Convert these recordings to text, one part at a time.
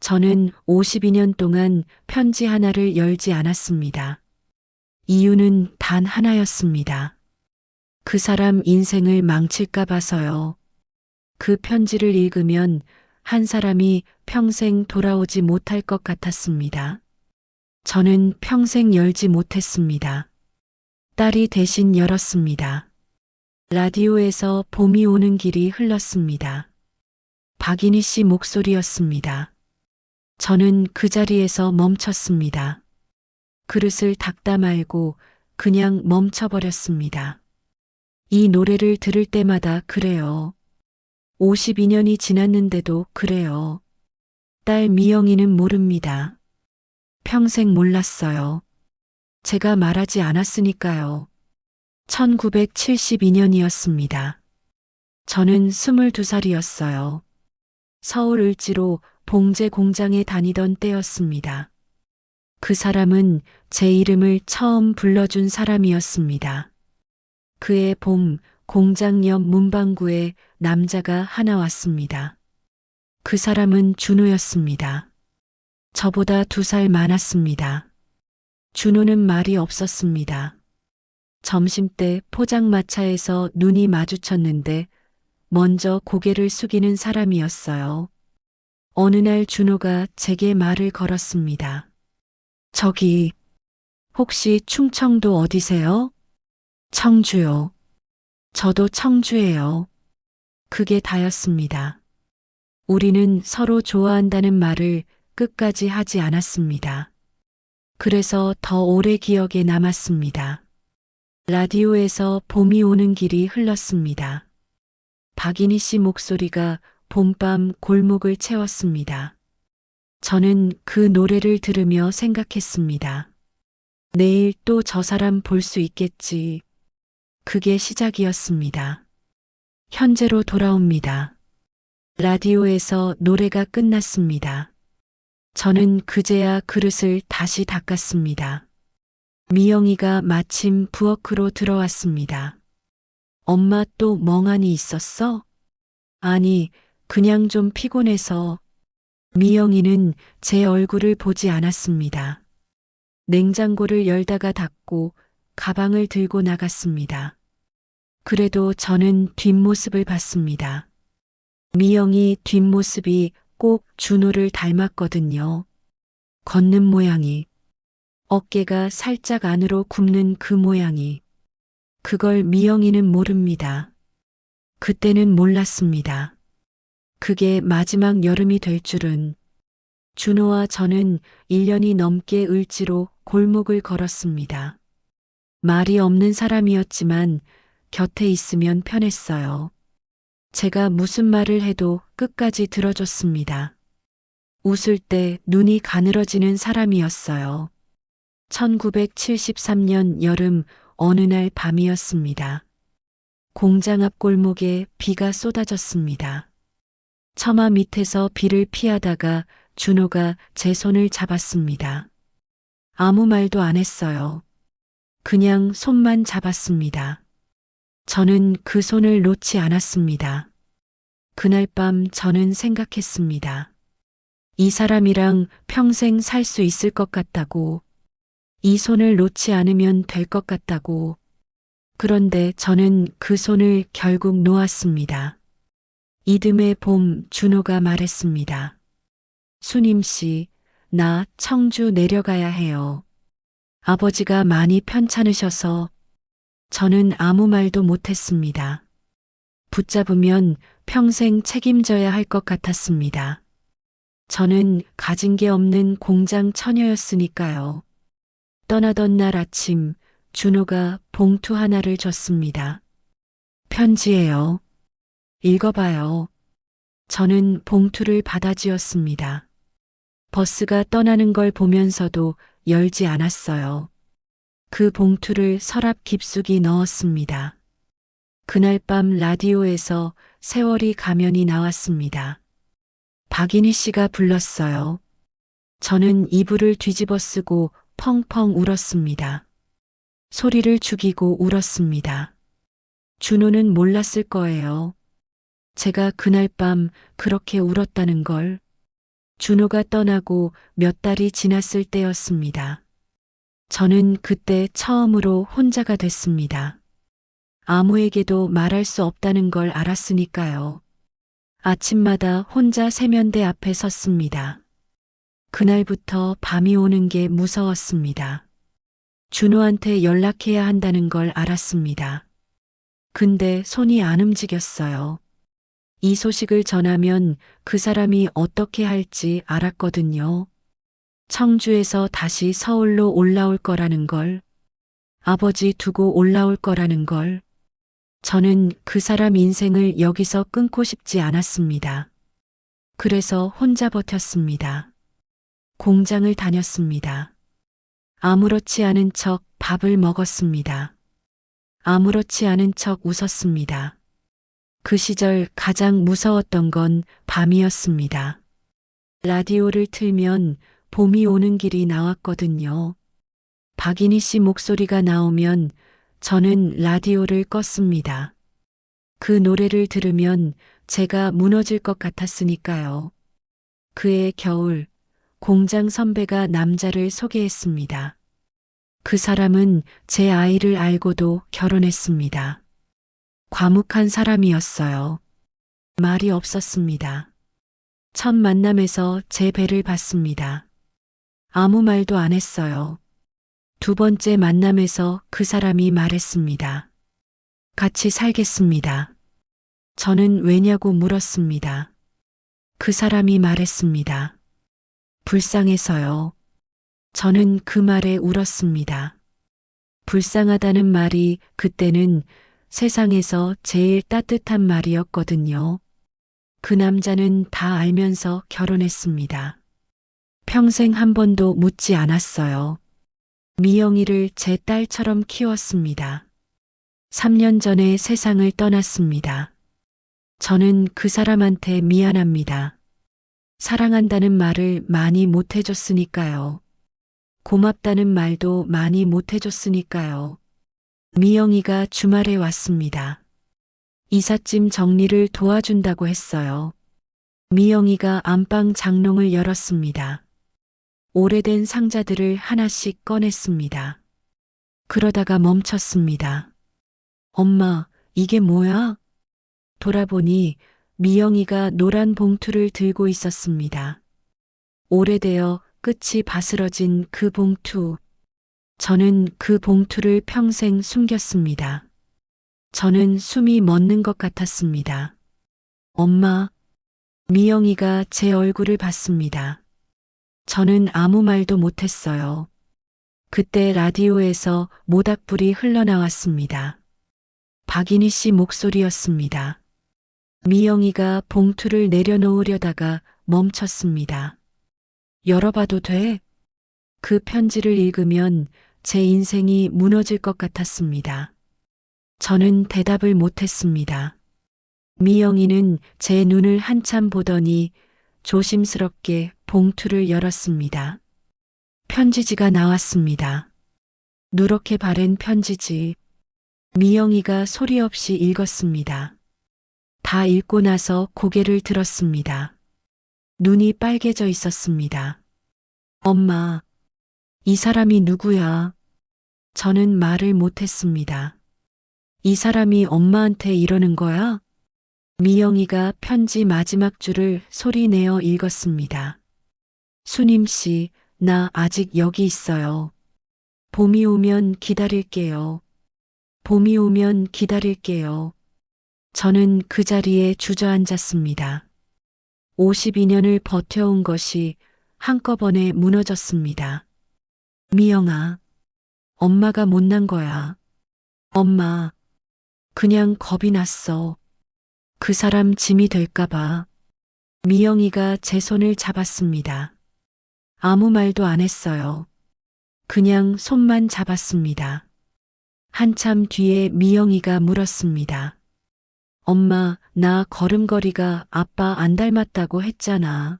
저는 52년 동안 편지 하나를 열지 않았습니다. 이유는 단 하나였습니다. 그 사람 인생을 망칠까 봐서요. 그 편지를 읽으면 한 사람이 평생 돌아오지 못할 것 같았습니다. 저는 평생 열지 못했습니다. 딸이 대신 열었습니다. 라디오에서 봄이 오는 길이 흘렀습니다. 박인희 씨 목소리였습니다. 저는 그 자리에서 멈췄습니다. 그릇을 닦다 말고 그냥 멈춰버렸습니다. 이 노래를 들을 때마다 그래요. 52년이 지났는데도 그래요. 딸 미영이는 모릅니다. 평생 몰랐어요. 제가 말하지 않았으니까요. 1972년이었습니다. 저는 22살이었어요. 서울 을지로 봉제 공장에 다니던 때였습니다. 그 사람은 제 이름을 처음 불러준 사람이었습니다. 그해 봄 공장 옆 문방구에 남자가 하나 왔습니다. 그 사람은 준호였습니다. 저보다 2살 많았습니다. 준호는 말이 없었습니다. 점심때 포장마차에서 눈이 마주쳤는데 먼저 고개를 숙이는 사람이었어요. 어느 날 준호가 제게 말을 걸었습니다. 저기, 혹시 충청도 어디세요? 청주요. 저도 청주예요. 그게 다였습니다. 우리는 서로 좋아한다는 말을 끝까지 하지 않았습니다. 그래서 더 오래 기억에 남았습니다. 라디오에서 봄이 오는 길이 흘렀습니다. 박인희 씨 목소리가 봄밤 골목을 채웠습니다. 저는 그 노래를 들으며 생각했습니다. 내일 또 저 사람 볼 수 있겠지. 그게 시작이었습니다. 현재로 돌아옵니다. 라디오에서 노래가 끝났습니다. 저는 그제야 그릇을 다시 닦았습니다. 미영이가 마침 부엌으로 들어왔습니다. 엄마 또 멍하니 있었어? 아니, 그냥 좀 피곤해서. 미영이는 제 얼굴을 보지 않았습니다. 냉장고를 열다가 닫고 가방을 들고 나갔습니다. 그래도 저는 뒷모습을 봤습니다. 미영이 뒷모습이 꼭 준호를 닮았거든요. 걷는 모양이, 어깨가 살짝 안으로 굽는 그 모양이. 그걸 미영이는 모릅니다. 그때는 몰랐습니다. 그게 마지막 여름이 될 줄은. 준호와 저는 1년이 넘게 을지로 골목을 걸었습니다. 말이 없는 사람이었지만 곁에 있으면 편했어요. 제가 무슨 말을 해도 끝까지 들어줬습니다. 웃을 때 눈이 가늘어지는 사람이었어요. 1973년 여름 어느 날 밤이었습니다. 공장 앞 골목에 비가 쏟아졌습니다. 처마 밑에서 비를 피하다가 준호가 제 손을 잡았습니다. 아무 말도 안 했어요. 그냥 손만 잡았습니다. 저는 그 손을 놓지 않았습니다. 그날 밤 저는 생각했습니다. 이 사람이랑 평생 살 수 있을 것 같다고, 이 손을 놓지 않으면 될 것 같다고. 그런데 저는 그 손을 결국 놓았습니다. 이듬해 봄 준호가 말했습니다. 수님 씨, 나 청주 내려가야 해요. 아버지가 많이 편찮으셔서. 저는 아무 말도 못했습니다. 붙잡으면 평생 책임져야 할 것 같았습니다. 저는 가진 게 없는 공장 처녀였으니까요. 떠나던 날 아침 준호가 봉투 하나를 줬습니다. 편지예요. 읽어봐요. 저는 봉투를 받아쥐었습니다. 버스가 떠나는 걸 보면서도 열지 않았어요. 그 봉투를 서랍 깊숙이 넣었습니다. 그날 밤 라디오에서 세월이 가면이 나왔습니다. 박인희 씨가 불렀어요. 저는 이불을 뒤집어 쓰고 펑펑 울었습니다. 소리를 죽이고 울었습니다. 준호는 몰랐을 거예요. 제가 그날 밤 그렇게 울었다는 걸. 준호가 떠나고 몇 달이 지났을 때였습니다. 저는 그때 처음으로 혼자가 됐습니다. 아무에게도 말할 수 없다는 걸 알았으니까요. 아침마다 혼자 세면대 앞에 섰습니다. 그날부터 밤이 오는 게 무서웠습니다. 준호한테 연락해야 한다는 걸 알았습니다. 근데 손이 안 움직였어요. 이 소식을 전하면 그 사람이 어떻게 할지 알았거든요. 청주에서 다시 서울로 올라올 거라는 걸, 아버지 두고 올라올 거라는 걸, 저는 그 사람 인생을 여기서 끊고 싶지 않았습니다. 그래서 혼자 버텼습니다. 공장을 다녔습니다. 아무렇지 않은 척 밥을 먹었습니다. 아무렇지 않은 척 웃었습니다. 그 시절 가장 무서웠던 건 밤이었습니다. 라디오를 틀면 봄이 오는 길이 나왔거든요. 박인희 씨 목소리가 나오면 저는 라디오를 껐습니다. 그 노래를 들으면 제가 무너질 것 같았으니까요. 그해 겨울, 공장 선배가 남자를 소개했습니다. 그 사람은 제 아이를 알고도 결혼했습니다. 과묵한 사람이었어요. 말이 없었습니다. 첫 만남에서 제 배를 봤습니다. 아무 말도 안 했어요. 두 번째 만남에서 그 사람이 말했습니다. 같이 살겠습니다. 저는 왜냐고 물었습니다. 그 사람이 말했습니다. 불쌍해서요. 저는 그 말에 울었습니다. 불쌍하다는 말이 그때는 세상에서 제일 따뜻한 말이었거든요. 그 남자는 다 알면서 결혼했습니다. 평생 한 번도 묻지 않았어요. 미영이를 제 딸처럼 키웠습니다. 3년 전에 세상을 떠났습니다. 저는 그 사람한테 미안합니다. 사랑한다는 말을 많이 못 해줬으니까요. 고맙다는 말도 많이 못 해줬으니까요. 미영이가 주말에 왔습니다. 이삿짐 정리를 도와준다고 했어요. 미영이가 안방 장롱을 열었습니다. 오래된 상자들을 하나씩 꺼냈습니다. 그러다가 멈췄습니다. 엄마, 이게 뭐야? 돌아보니 미영이가 노란 봉투를 들고 있었습니다. 오래되어 끝이 바스러진 그 봉투. 저는 그 봉투를 평생 숨겼습니다. 저는 숨이 멎는 것 같았습니다. 엄마, 미영이가 제 얼굴을 봤습니다. 저는 아무 말도 못했어요. 그때 라디오에서 모닥불이 흘러나왔습니다. 박인희 씨 목소리였습니다. 미영이가 봉투를 내려놓으려다가 멈췄습니다. 열어봐도 돼? 그 편지를 읽으면 제 인생이 무너질 것 같았습니다. 저는 대답을 못했습니다. 미영이는 제 눈을 한참 보더니 조심스럽게 봉투를 열었습니다. 편지지가 나왔습니다. 누렇게 바랜 편지지. 미영이가 소리 없이 읽었습니다. 다 읽고 나서 고개를 들었습니다. 눈이 빨개져 있었습니다. 엄마, 이 사람이 누구야? 저는 말을 못했습니다. 이 사람이 엄마한테 이러는 거야? 미영이가 편지 마지막 줄을 소리내어 읽었습니다. 수님 씨, 나 아직 여기 있어요. 봄이 오면 기다릴게요. 봄이 오면 기다릴게요. 저는 그 자리에 주저앉았습니다. 52년을 버텨온 것이 한꺼번에 무너졌습니다. 미영아, 엄마가 못난 거야. 엄마, 그냥 겁이 났어. 그 사람 짐이 될까봐. 미영이가 제 손을 잡았습니다. 아무 말도 안 했어요. 그냥 손만 잡았습니다. 한참 뒤에 미영이가 물었습니다. 엄마, 나 걸음걸이가 아빠 안 닮았다고 했잖아.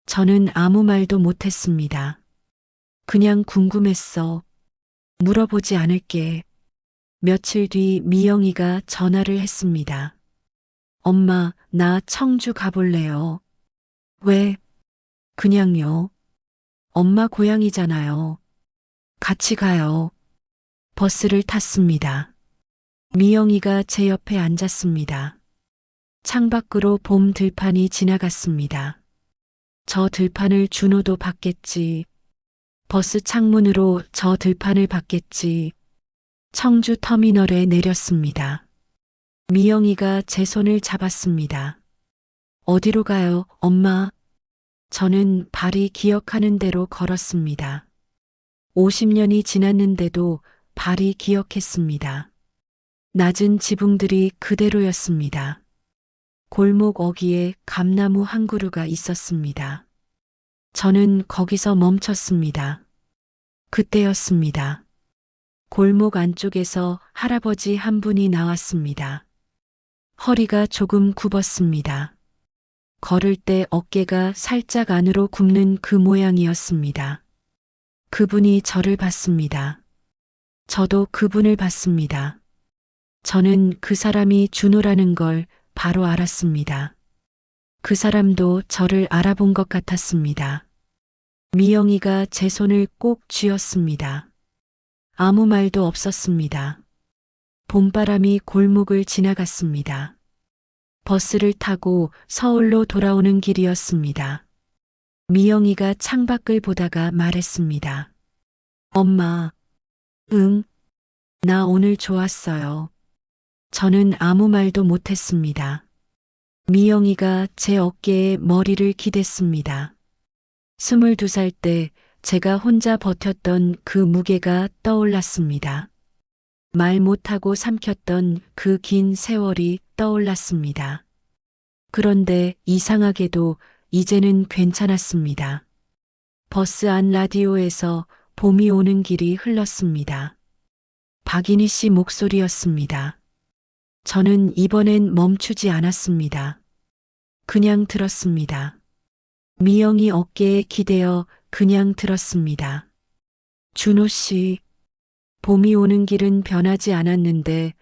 저는 아무 말도 못했습니다. 그냥 궁금했어. 물어보지 않을게. 며칠 뒤 미영이가 전화를 했습니다. 엄마, 나 청주 가볼래요. 왜? 그냥요. 엄마 고향이잖아요. 같이 가요. 버스를 탔습니다. 미영이가 제 옆에 앉았습니다. 창밖으로 봄 들판이 지나갔습니다. 저 들판을 준호도 봤겠지. 버스 창문으로 저 들판을 봤겠지. 청주 터미널에 내렸습니다. 미영이가 제 손을 잡았습니다. 어디로 가요, 엄마? 저는 발이 기억하는 대로 걸었습니다. 50년이 지났는데도 발이 기억했습니다. 낮은 지붕들이 그대로였습니다. 골목 어귀에 감나무 한 그루가 있었습니다. 저는 거기서 멈췄습니다. 그때였습니다. 골목 안쪽에서 할아버지 한 분이 나왔습니다. 허리가 조금 굽었습니다. 걸을 때 어깨가 살짝 안으로 굽는 그 모양이었습니다. 그분이 저를 봤습니다. 저도 그분을 봤습니다. 저는 그 사람이 준호라는 걸 바로 알았습니다. 그 사람도 저를 알아본 것 같았습니다. 미영이가 제 손을 꼭 쥐었습니다. 아무 말도 없었습니다. 봄바람이 골목을 지나갔습니다. 버스를 타고 서울로 돌아오는 길이었습니다. 미영이가 창밖을 보다가 말했습니다. 엄마, 응, 나 오늘 좋았어요. 저는 아무 말도 못했습니다. 미영이가 제 어깨에 머리를 기댔습니다. 22살 때 제가 혼자 버텼던 그 무게가 떠올랐습니다. 말 못하고 삼켰던 그 긴 세월이 떠올랐습니다. 그런데 이상하게도 이제는 괜찮았습니다. 버스 안 라디오에서 봄이 오는 길이 흘렀습니다. 박인희 씨 목소리였습니다. 저는 이번엔 멈추지 않았습니다. 그냥 들었습니다. 미영이 어깨에 기대어 그냥 들었습니다. 준호 씨, 봄이 오는 길은 변하지 않았는데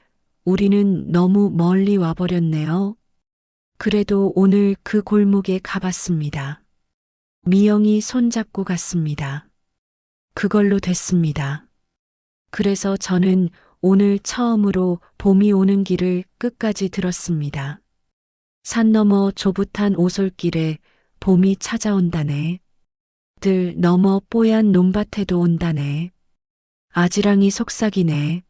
우리는 너무 멀리 와버렸네요. 그래도 오늘 그 골목에 가봤습니다. 미영이 손잡고 갔습니다. 그걸로 됐습니다. 그래서 저는 오늘 처음으로 봄이 오는 길을 끝까지 들었습니다. 산 너머 조붓한 오솔길에 봄이 찾아온다네. 들 너머 뽀얀 논밭에도 온다네. 아지랑이 속삭이네.